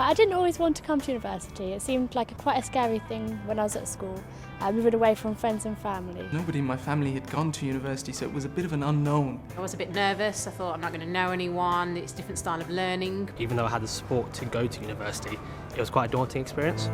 I didn't always want to come to university. It seemed like quite a scary thing when I was at school, moving away from friends and family. Nobody in my family had gone to university, so it was a bit of an unknown. I was a bit nervous. I thought I'm not going to know anyone. It's a different style of learning. Even though I had the support to go to university, it was quite a daunting experience.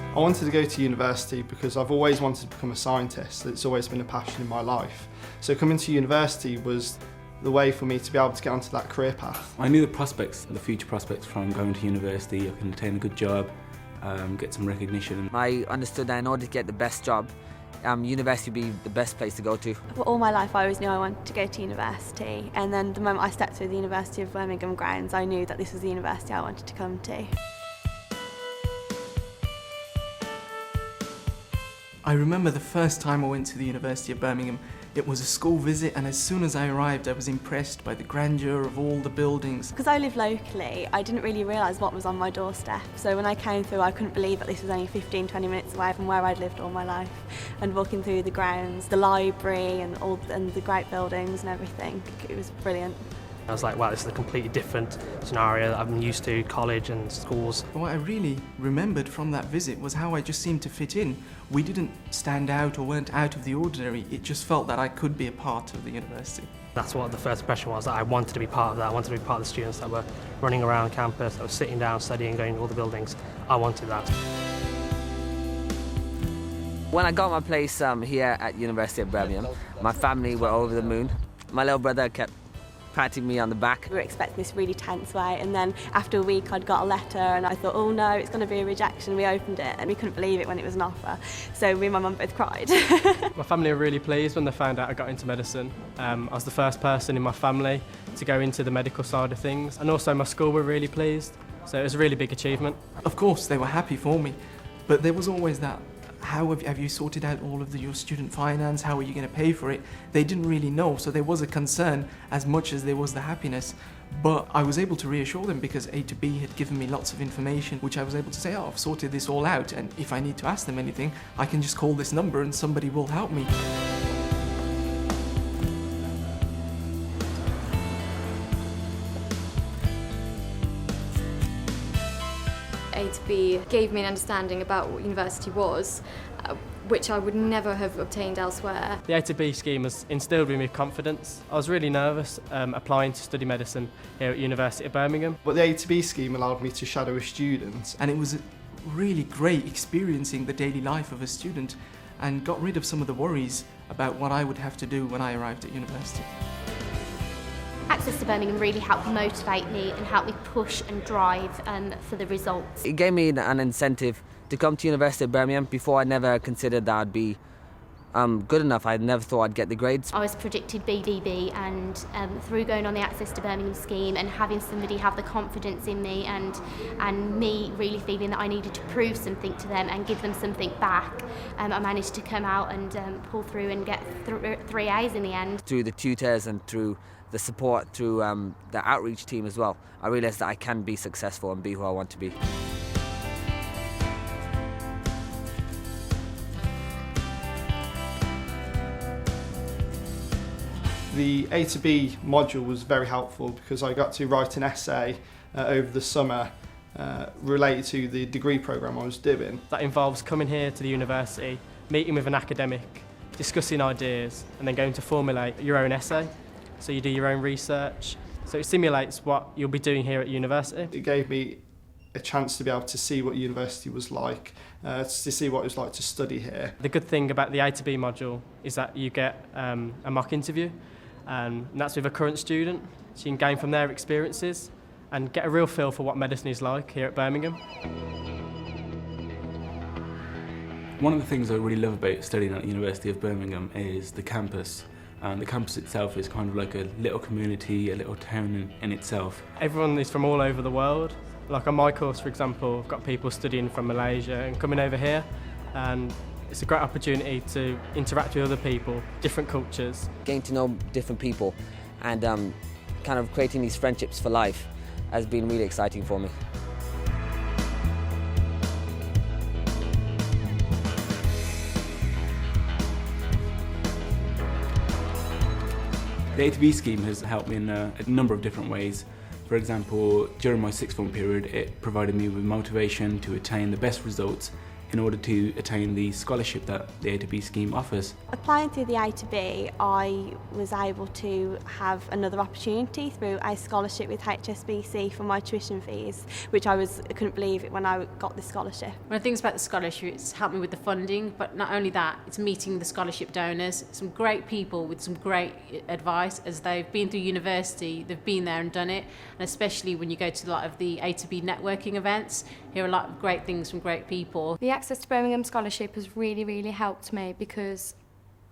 I wanted to go to university because I've always wanted to become a scientist. It's always been a passion in my life. So coming to university was the way for me to be able to get onto that career path. I knew the prospects, the future prospects from going to university. I can attain a good job, get some recognition. I understood that in order to get the best job, university would be the best place to go to. All my life I always knew I wanted to go to university, and then the moment I stepped through the University of Birmingham grounds, I knew that this was the university I wanted to come to. I remember the first time I went to the University of Birmingham. It was a school visit, and as soon as I arrived I was impressed by the grandeur of all the buildings. Because I live locally, I didn't really realise what was on my doorstep. So when I came through, I couldn't believe that this was only 15-20 minutes away from where I'd lived all my life. And walking through the grounds, the library and the great buildings and everything, it was brilliant. I was like, wow, this is a completely different scenario that I'm used to, college and schools. What I really remembered from that visit was how I just seemed to fit in. We didn't stand out or weren't out of the ordinary. It just felt that I could be a part of the university. That's what the first impression was, that I wanted to be part of that. I wanted to be part of the students that were running around campus, that were sitting down, studying, going to all the buildings. I wanted that. When I got my place here at University of Birmingham, my family were over the moon. My little brother kept patting me on the back. We were expecting this really tense way, and then after a week I'd got a letter and I thought, oh no, it's going to be a rejection. We opened it and we couldn't believe it when it was an offer. So me and my mum both cried. My family were really pleased when they found out I got into medicine. I was the first person in my family to go into the medical side of things, and also my school were really pleased. So it was a really big achievement. Of course they were happy for me, but there was always that, how have you sorted out all of your student finance? How are you going to pay for it? They didn't really know, so there was a concern as much as there was the happiness. But I was able to reassure them because A2B had given me lots of information, which I was able to say, oh, I've sorted this all out, and if I need to ask them anything, I can just call this number and somebody will help me. A2B gave me an understanding about what university was, which I would never have obtained elsewhere. The A2B scheme has instilled in me confidence. I was really nervous applying to study medicine here at University of Birmingham. But the A2B scheme allowed me to shadow a student. And it was really great experiencing the daily life of a student and got rid of some of the worries about what I would have to do when I arrived at university. Access to Birmingham really helped motivate me and help me push and drive for the results. It gave me an incentive to come to University of Birmingham. Before I never considered that I'd be good enough. I never thought I'd get the grades. I was predicted BBB, and through going on the Access to Birmingham scheme and having somebody have the confidence in me and me really feeling that I needed to prove something to them and give them something back, I managed to come out and pull through and get 3 A's in the end. Through the tutors and through the support, through the outreach team as well, I realised that I can be successful and be who I want to be. The A2B module was very helpful because I got to write an essay over the summer related to the degree programme I was doing. That involves coming here to the university, meeting with an academic, discussing ideas, and then going to formulate your own essay. So you do your own research. So it simulates what you'll be doing here at university. It gave me a chance to be able to see what university was like, to see what it was like to study here. The good thing about the A2B module is that you get a mock interview, and that's with a current student, so you can gain from their experiences and get a real feel for what medicine is like here at Birmingham. One of the things I really love about studying at the University of Birmingham is the campus. The campus itself is kind of like a little community, a little town in itself. Everyone is from all over the world. Like on my course, for example, I've got people studying from Malaysia and coming over here, and it's a great opportunity to interact with other people, different cultures. Getting to know different people and kind of creating these friendships for life has been really exciting for me. The A2B scheme has helped me in a number of different ways. For example, during my sixth form period, it provided me with motivation to attain the best results in order to attain the scholarship that the A2B scheme offers. Applying through the A2B, I was able to have another opportunity through a scholarship with HSBC for my tuition fees, which I couldn't believe it when I got the scholarship. One of the things about the scholarship, it's helped me with the funding, but not only that, it's meeting the scholarship donors, some great people with some great advice as they've been through university, they've been there and done it, and especially when you go to a lot of the A2B networking events, hear a lot of great things from great people. The Access to Birmingham scholarship has really helped me because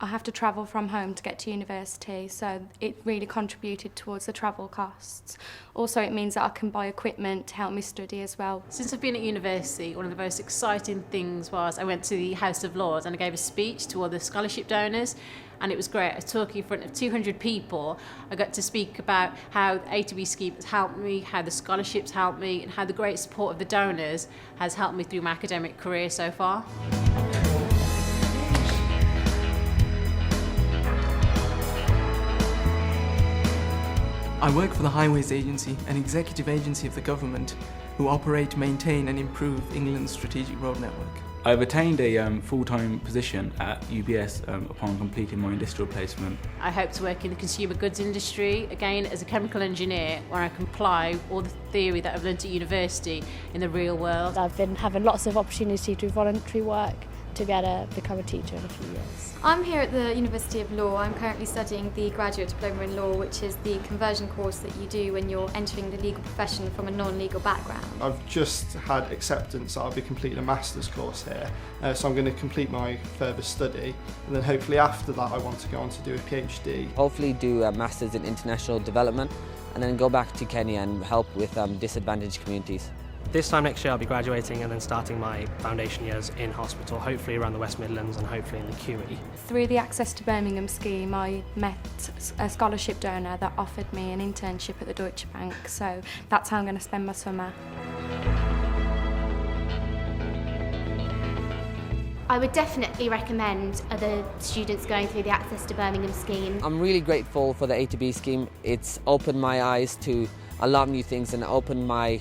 I have to travel from home to get to university, so it really contributed towards the travel costs. Also, it means that I can buy equipment to help me study as well. Since I've been at university, one of the most exciting things was I went to the House of Lords and I gave a speech to all the scholarship donors, and it was great. I was talking in front of 200 people. I got to speak about how the A2B scheme has helped me, how the scholarships helped me, and how the great support of the donors has helped me through my academic career so far. I work for the Highways Agency, an executive agency of the government who operate, maintain and improve England's strategic road network. I've attained a full-time position at UBS upon completing my industrial placement. I hope to work in the consumer goods industry, again as a chemical engineer, where I can apply all the theory that I've learned at university in the real world. I've been having lots of opportunity to do voluntary work to be able to become a teacher in a few years. I'm here at the University of Law. I'm currently studying the Graduate Diploma in Law, which is the conversion course that you do when you're entering the legal profession from a non-legal background. I've just had acceptance that I'll be completing a master's course here, so I'm going to complete my further study, and then hopefully after that I want to go on to do a PhD. Hopefully do a Masters in International Development and then go back to Kenya and help with disadvantaged communities. This time next year I'll be graduating and then starting my foundation years in hospital, hopefully around the West Midlands and hopefully in the QE. Through the Access to Birmingham scheme, I met a scholarship donor that offered me an internship at the Deutsche Bank, so that's how I'm going to spend my summer. I would definitely recommend other students going through the Access to Birmingham scheme. I'm really grateful for the A2B scheme. It's opened my eyes to a lot of new things and opened my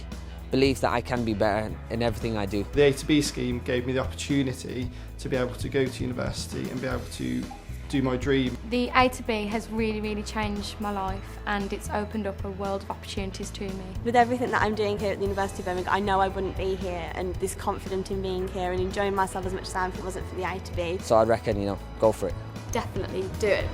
belief that I can be better in everything I do. The A2B scheme gave me the opportunity to be able to go to university and be able to do my dream. The A2B has really changed my life, and it's opened up a world of opportunities to me. With everything that I'm doing here at the University of Birmingham, I know I wouldn't be here and this confident in being here and enjoying myself as much as I am if it wasn't for the A2B. So I'd reckon, go for it. Definitely do it.